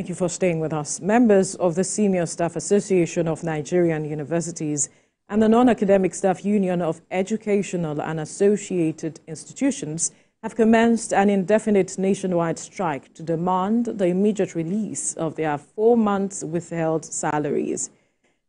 Thank you for staying with us. Members of the Senior Staff Association of Nigerian Universities and the Non-Academic Staff Union of Educational and Associated Institutions have commenced an indefinite nationwide strike to demand the immediate release of their 4 months withheld salaries.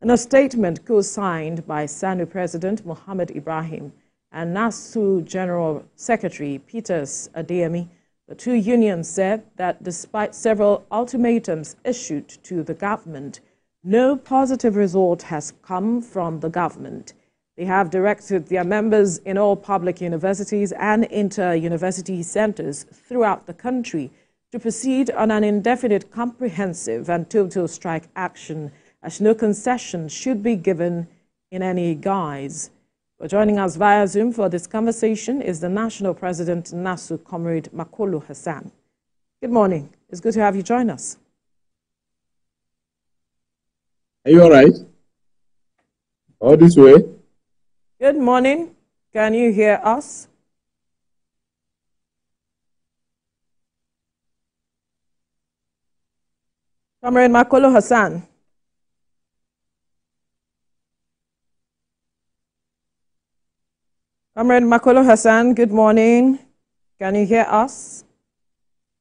In a statement co-signed by SSANU President Mohammed Ibrahim and NASU General Secretary Peters Adeyemi, the two unions said that despite several ultimatums issued to the government, no positive result has come from the government. They have directed their members in all public universities and inter-university centers throughout the country to proceed on an indefinite, comprehensive and total strike action, as no concession should be given in any guise. But joining us via Zoom for this conversation is the National President, NASU, Comrade Makolo Hassan. Good morning. It's good to have you join us. Are you all right? All this way? Good morning. Can you hear us? Comrade Makolo Hassan. Comrade Makolo Hassan, good morning. Can you hear us?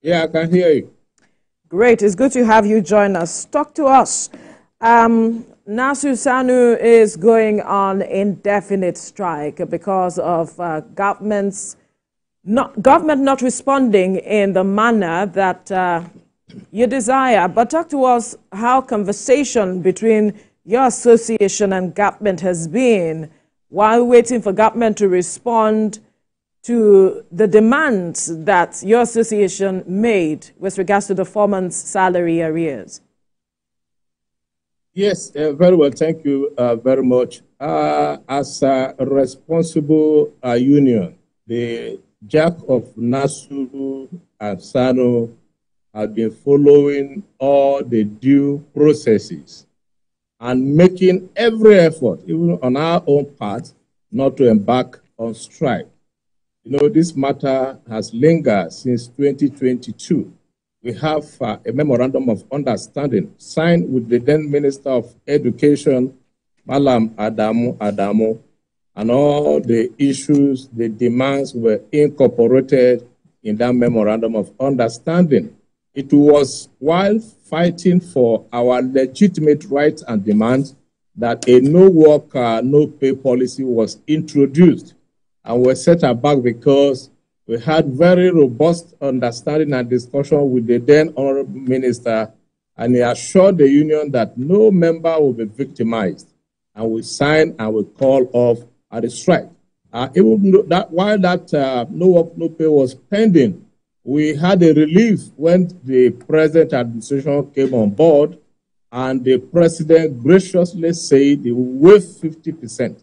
Yeah, I can hear you. Great. It's good to have you join us. Talk to us. NASU-SSANU is going on indefinite strike because of government not responding in the manner that you desire. But talk to us how conversation between your association and government has been while waiting for government to respond to the demands that your association made with regards to the 4 months salary arrears. Yes, very well. Thank you very much. As a responsible union, the jack of NASU and SSANU have been following all the due processes and making every effort, even on our own part, not to embark on strike. You know, this matter has lingered since 2022. We have a memorandum of understanding signed with the then Minister of Education, Malam Adamu, and all the issues, the demands were incorporated in that memorandum of understanding. It was while fighting for our legitimate rights and demands that a no work, no pay policy was introduced, and were set aback because we had very robust understanding and discussion with the then Honorable Minister, and he assured the union that no member will be victimized, and we signed and we called off at the strike. Even that, while that no work, no pay was pending, we had a relief when the present administration came on board, and the president graciously said he will waive 50%,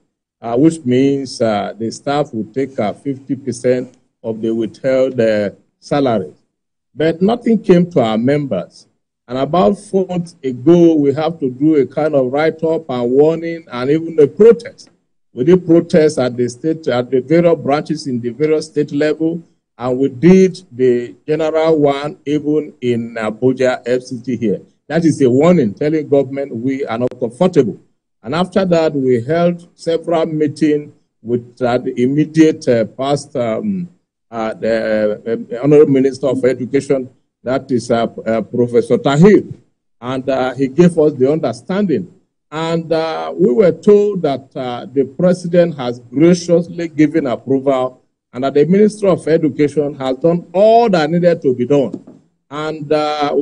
which means the staff will take 50% of the withheld salaries. But nothing came to our members. And about 4 months ago, we have to do a kind of write-up and warning and even a protest. We did protests at the state, at the various branches in the various state level, and we did the general one even in Abuja FCT here. That is a warning telling government we are not comfortable. And after that, we held several meetings with the immediate past the Honorable Minister of Education, that is Professor Tahir, and he gave us the understanding. And we were told that the President has graciously given approval and that the Minister of Education has done all that needed to be done. And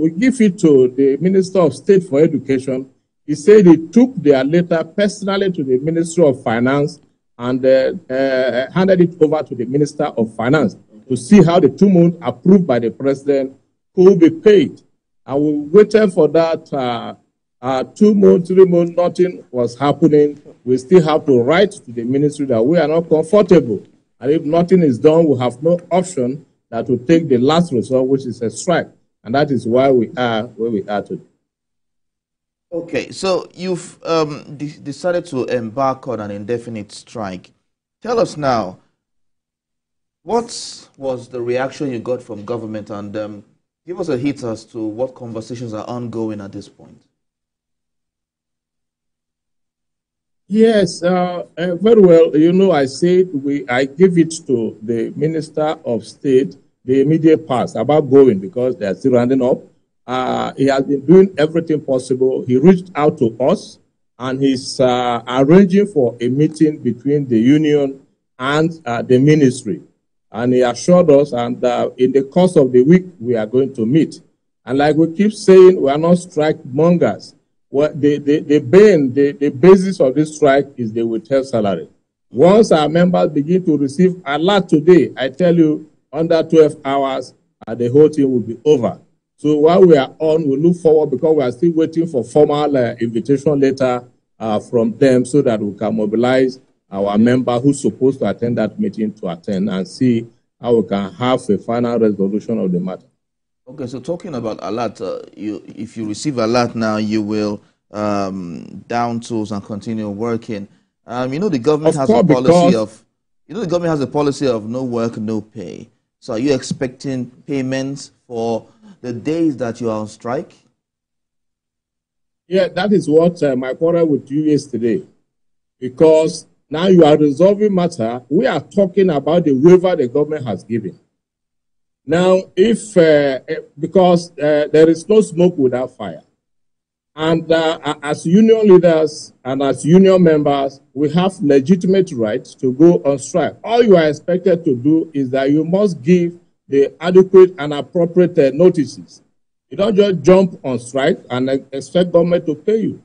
we give it to the Minister of State for Education. He said he took their letter personally to the Ministry of Finance and handed it over to the Minister of Finance to see how the 2 months approved by the President could be paid. And we waited for that 2 months, 3 months, nothing was happening. We still have to write to the ministry that we are not comfortable. And if nothing is done, we have no option that to take the last resort, which is a strike. And that is why we are where we are today. Okay, so you've decided to embark on an indefinite strike. Tell us now, what was the reaction you got from government? And Give us a hint as to what conversations are ongoing at this point. Yes, very well. You know, I said I give it to the Minister of State the immediate past about going because they are still rounding up. He has been doing everything possible. He reached out to us and he's arranging for a meeting between the union and the ministry. And he assured us, and in the course of the week, we are going to meet. And like we keep saying, we are not strike mongers. Well, the basis of this strike is the withheld salary. Once our members begin to receive a lot today, I tell you, under 12 hours, the whole thing will be over. So while we are on, we look forward because we are still waiting for formal invitation letter from them so that we can mobilize our member who's supposed to attend that meeting to attend and see how we can have a final resolution of the matter. Okay, so talking about alert, if you receive alert now, you will down tools and continue working. You know the government has a policy of, the government has a policy of no work, no pay. So are you expecting payments for the days that you are on strike? Yeah, that is what my quarrel with you yesterday, because now you are resolving matter. We are talking about the waiver the government has given. Now, if, because there is no smoke without fire, and as union leaders and as union members, we have legitimate rights to go on strike. All you are expected to do is that you must give the adequate and appropriate notices. You don't just jump on strike and expect government to pay you.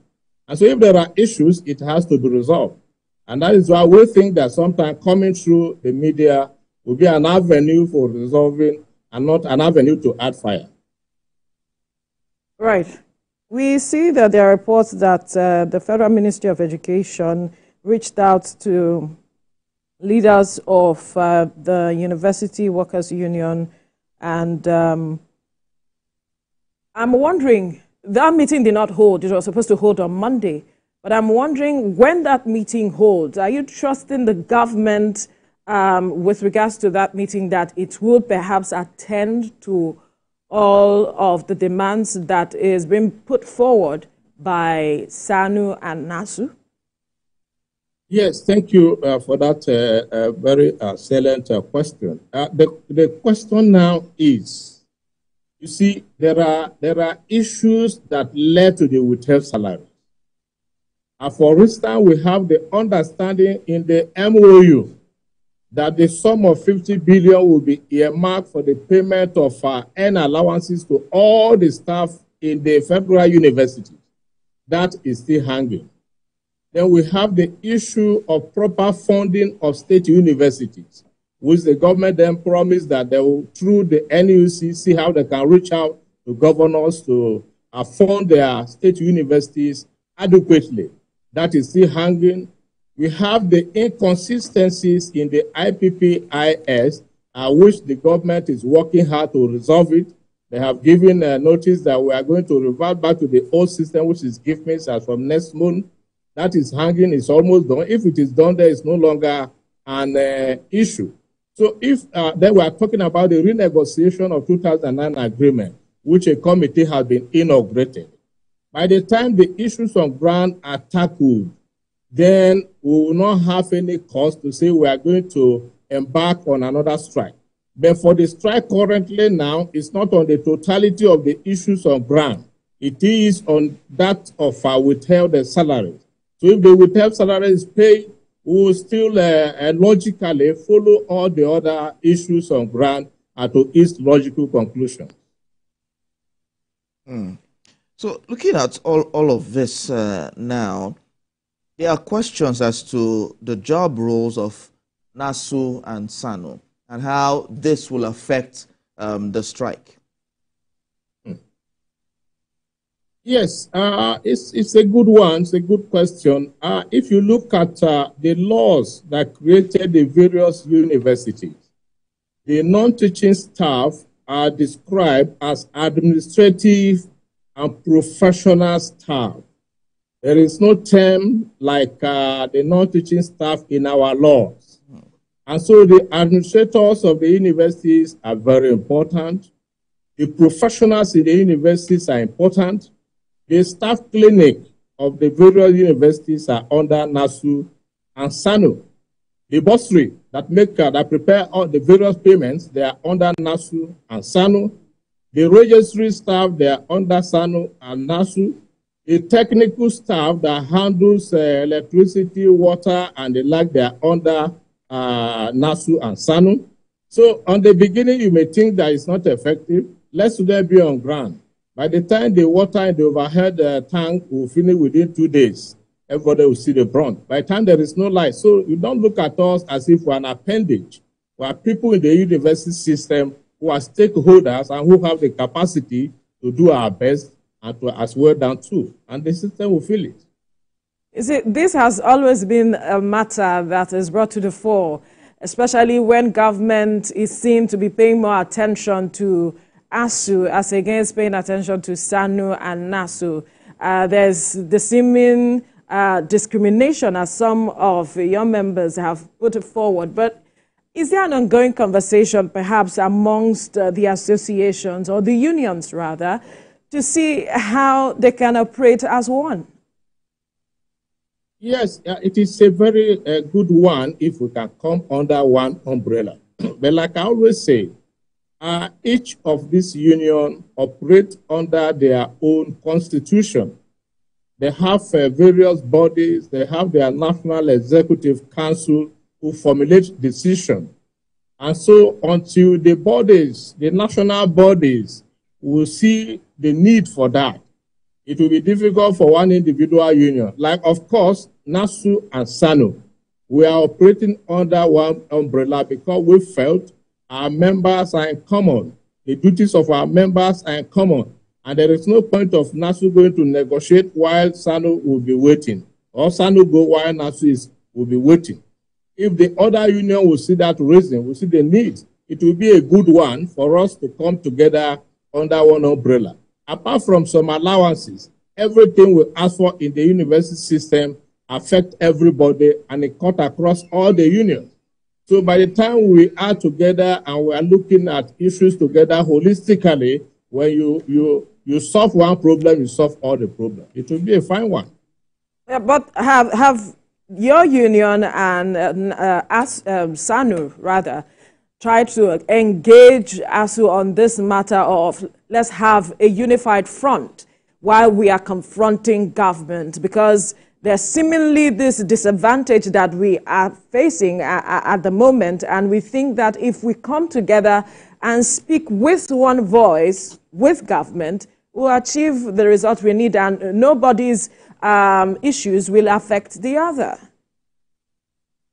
And so if there are issues, it has to be resolved. And that is why we think that sometimes coming through the media will be an avenue for resolving and not an avenue to add fire. Right. We see that there are reports that the Federal Ministry of Education reached out to leaders of the University Workers Union, and I'm wondering, that meeting did not hold. It was supposed to hold on Monday, but I'm wondering when that meeting holds, are you trusting the government with regards to that meeting that it will perhaps attend to all of the demands that is being put forward by SSANU and NASU? Yes, thank you for that very salient question. The question now is, you see, there are issues that led to the withheld salary. For instance, we have the understanding in the MOU that the sum of 50 billion will be earmarked for the payment of earn allowances to all the staff in the federal universities. That is still hanging. Then we have the issue of proper funding of state universities, which the government then promised that they will, through the NASU, see how they can reach out to governors to fund their state universities adequately. That is still hanging. We have the inconsistencies in the IPPIS, which the government is working hard to resolve it. They have given notice that we are going to revert back to the old system, which is giftments as from next month. That is hanging, it's almost done. If it is done, there is no longer an issue. So if then we are talking about the renegotiation of 2009 agreement, which a committee has been inaugurated. By the time the issues on ground are tackled, then we will not have any cause to say we are going to embark on another strike. But for the strike currently now, it's not on the totality of the issues on ground. It is on that of our withheld salaries. So if the withheld salary is paid, we will still logically follow all the other issues on ground to its logical conclusion. So looking at all of this now, there are questions as to the job roles of NASU and SSANU and how this will affect the strike. Yes, it's a good one. It's a good question. If you look at the laws that created the various universities, the non-teaching staff are described as administrative and professional staff. There is no term like the non-teaching staff in our laws. And so the administrators of the universities are very important. The professionals in the universities are important. The staff clinic of the various universities are under NASU and SSANU. The bursary that prepare all the various payments, they are under NASU and SSANU. The registry staff, they are under SSANU and NASU. The technical staff that handles electricity, water, and the like, they are under NASU and SSANU. So on the beginning, you may think that it's not effective. Let students be on ground. By the time the water in the overhead tank will finish within 2 days, everybody will see the brunt. By the time there is no light, so you don't look at us as if we're an appendage. We are people in the university system who are stakeholders and who have the capacity to do our best and to as well down too. And the system will feel it. You see, this has always been a matter that is brought to the fore, especially when government is seen to be paying more attention to ASU as against paying attention to SSANU and NASU. There's the seeming discrimination, as some of your members have put it forward. But is there an ongoing conversation perhaps amongst the associations, or the unions rather, to see how they can operate as one? Yes, it is a very good one if we can come under one umbrella. But like I always say, each of these unions operate under their own constitution. They have various bodies. They have their National Executive Council who formulate decisions. And so until the bodies, the national bodies, will see the need for that, it will be difficult for one individual union. Like, of course, NASU and SSANU, we are operating under one umbrella because we felt our members are in common. The duties of our members are in common. And there is no point of NASU going to negotiate while SSANU will be waiting, or SSANU go while NASU will be waiting. If the other union will see that reason, will see the need, it will be a good one for us to come together under one umbrella. Apart from some allowances, everything we ask for in the university system affect everybody, and it cut across all the unions. So by the time we are together and we are looking at issues together holistically, when you solve one problem, you solve all the problems. It will be a fine one. Yeah, but have your union and SSANU rather tried to engage ASU on this matter of let's have a unified front while we are confronting government? Because there's seemingly this disadvantage that we are facing at the moment, and we think that if we come together and speak with one voice with government, we'll achieve the result we need, and nobody's issues will affect the other.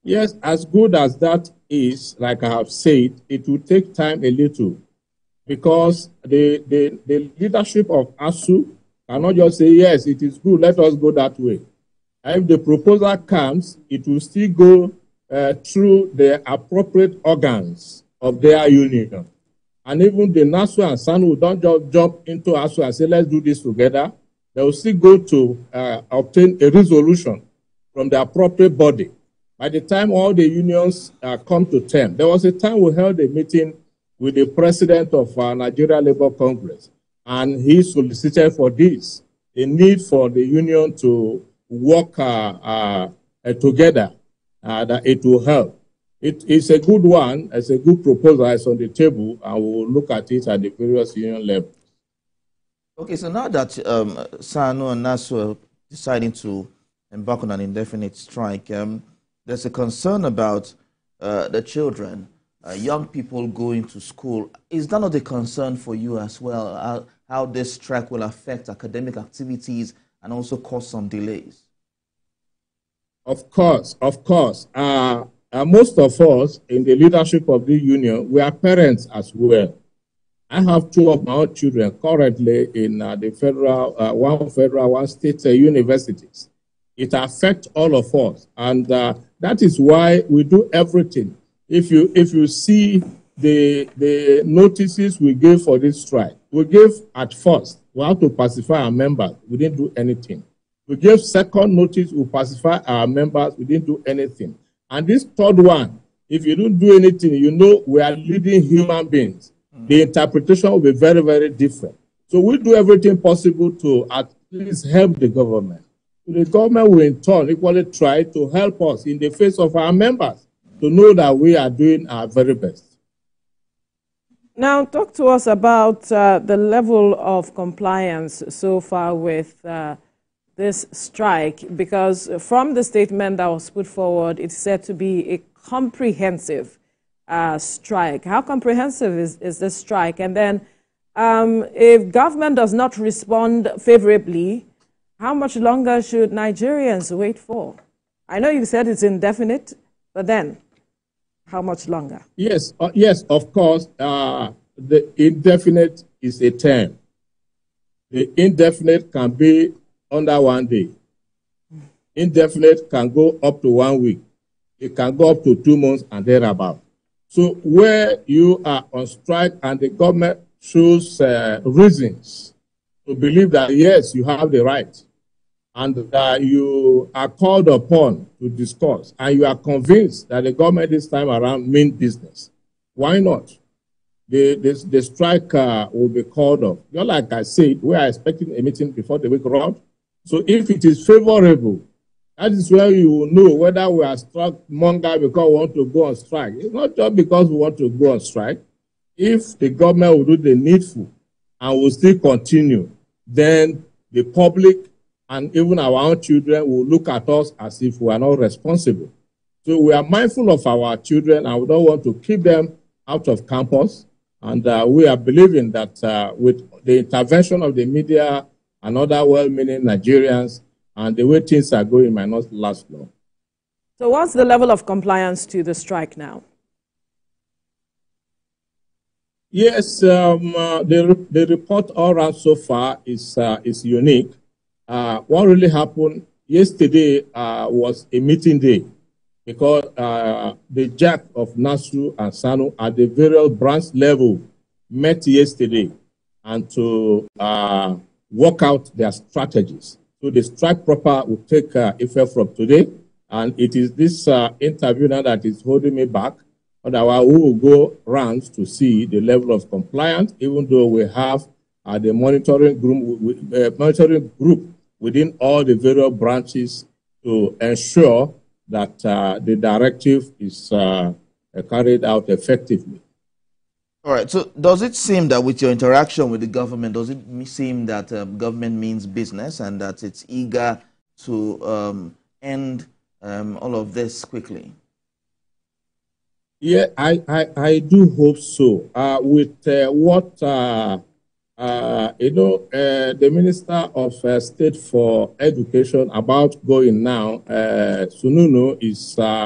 Yes, as good as that is, like I have said, it will take time a little, because the leadership of ASU cannot just say, yes, it is good, let us go that way. If the proposal comes, it will still go through the appropriate organs of their union. And even the NASU and SSANU don't just jump into ASU and say, let's do this together. They will still go to obtain a resolution from the appropriate body. By the time all the unions come to term, there was a time we held a meeting with the president of Nigeria Labour Congress, and he solicited for this, the need for the union to work together, that it will help. It's a good one. It's a good proposal. It's on the table, and we'll look at it at the various union levels. Okay, so now that SSANU and NASU are deciding to embark on an indefinite strike, there's a concern about the children, young people going to school. Is that not a concern for you as well, how this strike will affect academic activities and also cause some delays? Of course, of course. Most of us in the leadership of the union, we are parents as well. I have two of my own children currently in the federal, one state universities. It affects all of us, and that is why we do everything. If you see the notices we gave for this strike, we gave at first, we have to pacify our members. We didn't do anything. We gave second notice, we pacify our members. We didn't do anything. And this third one, if you don't do anything, you know we are leading human beings. the interpretation will be very, very different. So we do everything possible to at least help the government. The government will in turn equally try to help us in the face of our members to know that we are doing our very best. Now, talk to us about the level of compliance so far with this strike, because from the statement that was put forward, it's said to be a comprehensive strike. How comprehensive is this strike? And then if government does not respond favorably, how much longer should Nigerians wait for? I know you said it's indefinite, but then how much longer? Yes, yes, of course. The indefinite is a term. The indefinite can be under 1 day. Indefinite can go up to 1 week. It can go up to 2 months and thereabout. So where you are on strike and the government shows reasons to believe that, yes, you have the right, and that you are called upon to discuss, and you are convinced that the government this time around means business, why not? The strike will be called off. Just like I said, we are expecting a meeting before the week round. So if it is favorable, that is where you will know whether we are struck monger because we want to go on strike. It's not just because we want to go on strike. If the government will do the needful and will still continue, then the public and even our own children will look at us as if we are not responsible. So we are mindful of our children and we don't want to keep them out of campus. And we are believing that with the intervention of the media and other well-meaning Nigerians and the way things are going, might not last long. So what's the level of compliance to the strike now? Yes, the report all around so far is unique. What really happened yesterday was a meeting day, because the jack of NASU and SSANU at the various branch level met yesterday and to work out their strategies. So the strike proper will take effect from today, and it is this interview now that is holding me back. Otherwise, we will go rounds to see the level of compliance, even though we have the monitoring group within all the various branches to ensure that the directive is carried out effectively. All right. So does it seem that with your interaction with the government, does it seem that government means business and that it's eager to end all of this quickly? Yeah, I do hope so. With what the Minister of State for Education about going now, Sununu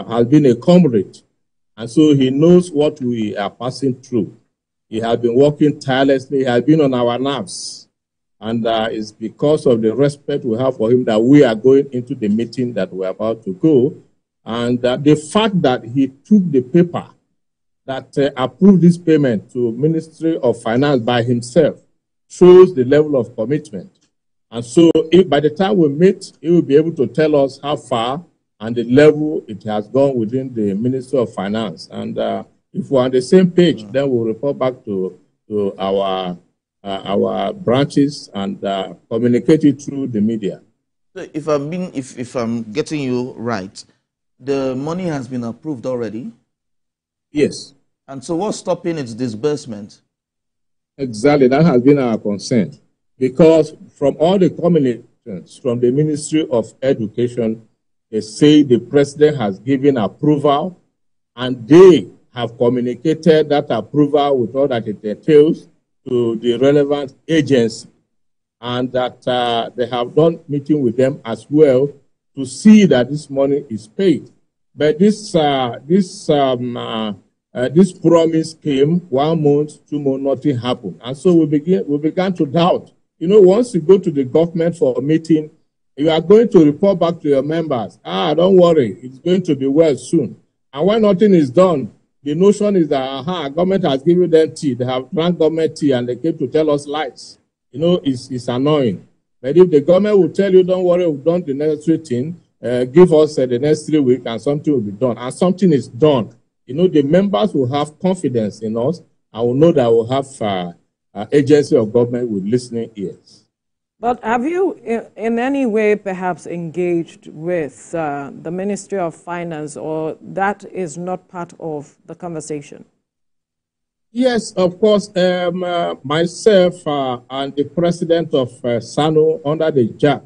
has been a comrade, and so he knows what we are passing through. He has been working tirelessly. He has been on our nerves, and it's because of the respect we have for him that we are going into the meeting that we're about to go. And the fact that he took the paper that approved this payment to Ministry of Finance by himself shows the level of commitment. And so if by the time we meet, he will be able to tell us how far and the level it has gone within the Ministry of Finance. And if we're on the same page, then we'll report back to our branches and communicate it through the media. So if I'm getting you right, the money has been approved already? Yes. And so what's stopping its disbursement? Exactly, that has been our concern. Because from all the communications from the Ministry of Education, they say the president has given approval and they have communicated that approval with all that it entails to the relevant agency, and that they have done meeting with them as well to see that this money is paid. But this promise came 1 month, 2 months, nothing happened. And so we began to doubt. You know, once you go to the government for a meeting, you are going to report back to your members. Don't worry, it's going to be well soon. And when nothing is done, the notion is that, government has given them tea. They have drank government tea and they came to tell us lies. You know, it's annoying. But if the government will tell you, don't worry, we've done the necessary thing, give us the next 3 weeks and something will be done. And something is done. You know, the members will have confidence in us I will know that I will have agency of government with listening ears. But have you in any way perhaps engaged with the Ministry of Finance, or that is not part of the conversation? Yes, of course. Myself and the president of SSANU under the JAC,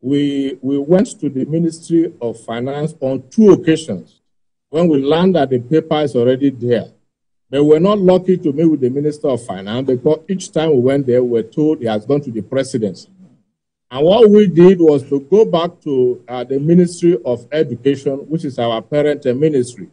we went to the Ministry of Finance on 2 occasions when we learned that the paper is already there. But we're not lucky to meet with the Minister of Finance because each time we went there, we were told he has gone to the presidency. And what we did was to go back to the Ministry of Education, which is our parent ministry.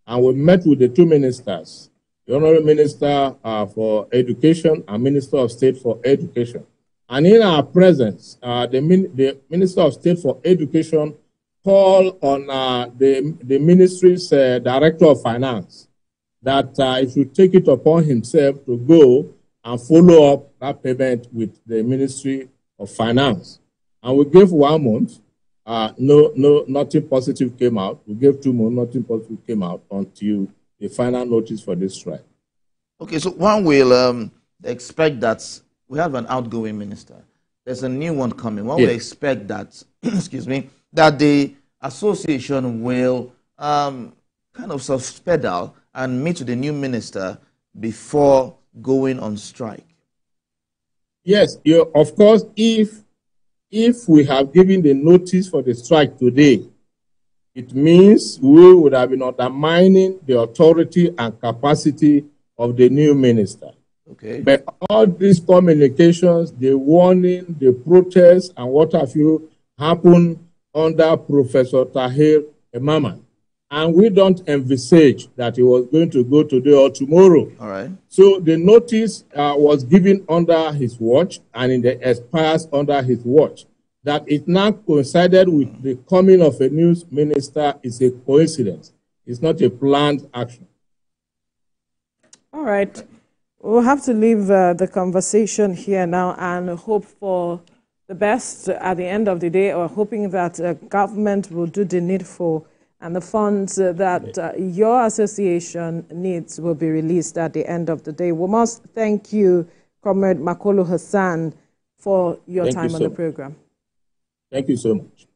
And we met with the 2 ministers, the Honorable Minister for Education and Minister of State for Education. And in our presence, the Minister of State for Education called on the ministry's Director of Finance that he should take it upon himself to go and follow up that payment with the Ministry of Finance. And we gave 1 month, nothing positive came out. We gave 2 months, nothing positive came out until the final notice for this strike. Okay, so one will expect that we have an outgoing minister. There's a new one coming. One will expect that, excuse me, that the association will kind of self-pedal and meet with the new minister before going on strike. Yes, of course, if we have given the notice for the strike today, it means we would have been undermining the authority and capacity of the new minister. Okay. But all these communications, the warning, the protests, and what have you, happened under Professor Tahir Imam. And we don't envisage that he was going to go today or tomorrow. All right. So the notice was given under his watch, and it expires under his watch. That it now coincided with the coming of a new minister is a coincidence. It's not a planned action. All right. We'll have to leave the conversation here now and hope for the best at the end of the day, or hoping that government will do the needful and the funds that your association needs will be released at the end of the day. We must thank you, Comrade Makolo Hassan, for your time on the program. Thank you so much.